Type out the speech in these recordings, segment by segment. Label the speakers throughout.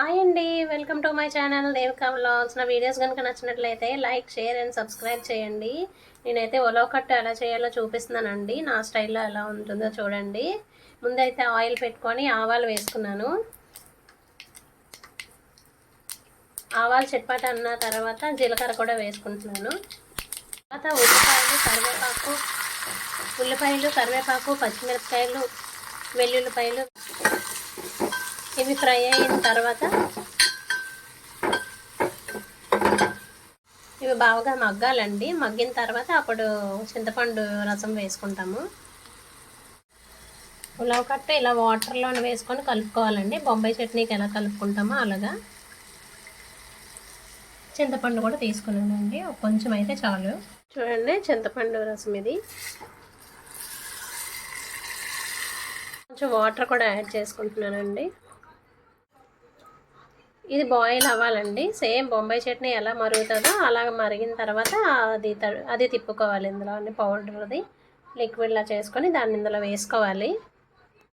Speaker 1: Hi అండి, welcome to my channel Devika vlogs. నా videos కనుక నచ్చినట్లయితే లైక్, షేర్ అండ్ సబ్స్క్రైబ్ చేయండి. నేనైతే ఉలవ కట్టు ఎలా చేయాలో చూపిస్తున్నానండి. నా స్టైల్లో ఎలా ఉంటుందో చూడండి. ముందైతే ఆయిల్ పెట్టుకొని ఆవాలు వేసుకున్నాను. ఆవాలు చిట్పట అన్న తర్వాత జీలకర్ర కూడా వేసుకుంటున్నాను. తర్వాత ఉల్లిపాయలు, కరివేపాకు, పచ్చిమిరపకాయలు, వెల్లుల్లిపాయలు ఇవి ఫ్రై అయిన తర్వాత ఇవి బాగా మగ్గాలండి. మగ్గిన తర్వాత అప్పుడు చింతపండు రసం వేసుకుంటాము. ఉలవ కట్ట ఇలా వాటర్లో వేసుకొని కలుపుకోవాలండి. బొంబాయి చట్నీకి ఎలా కలుపుకుంటామో అలాగా. చింతపండు కూడా తీసుకున్నానండి, కొంచెం అయితే చాలు. చూడండి, చింతపండు రసం ఇది. కొంచెం వాటర్ కూడా యాడ్ చేసుకుంటున్నానండి. ఇది బాయిల్ అవ్వాలండి. సేమ్ బొంబాయి చట్నీ ఎలా మరుగుతుందో అలాగ మరిగిన తర్వాత అది తిప్పుకోవాలి. ఇందులో అన్ని పౌడర్ది లిక్విడ్లా చేసుకొని దాన్ని ఇందులో వేసుకోవాలి.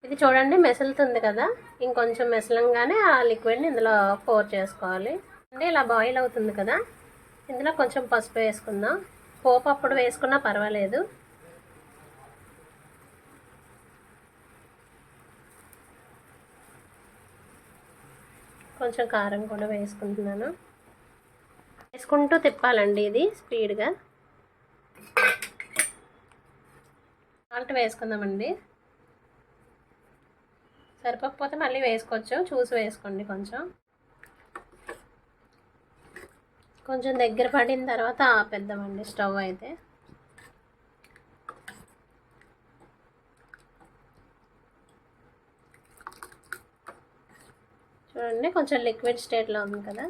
Speaker 1: ఇది చూడండి మెసులుతుంది కదా, ఇంకొంచెం మెసలంగానే ఆ లిక్విడ్ని ఇందులో పోర్ చేసుకోవాలి. అంటే ఇలా బాయిల్ అవుతుంది కదా, ఇందులో కొంచెం పసుపు వేసుకుందాం. పోపు అప్పుడు వేసుకున్నా పర్వాలేదు. కొంచెం కారం కూడా వేసుకుంటున్నాను. వేసుకుంటూ తిప్పాలండి ఇది స్పీడ్గా. సాల్ట్ వేసుకుందామండి. సరిపోకపోతే మళ్ళీ వేసుకోవచ్చు, చూసి వేసుకోండి. కొంచెం దగ్గర పడిన తర్వాత ఆపేద్దామండి స్టవ్ అయితే. చూడండి, కొంచెం లిక్విడ్ స్టేట్లో ఉంది కదా,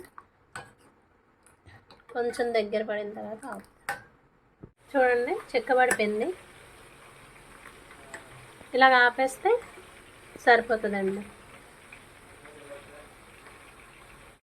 Speaker 1: కొంచెం దగ్గర పడిన తర్వాత చూడండి చిక్కబడిపోయింది. ఇలాగ ఆపేస్తే సరిపోతుందండి.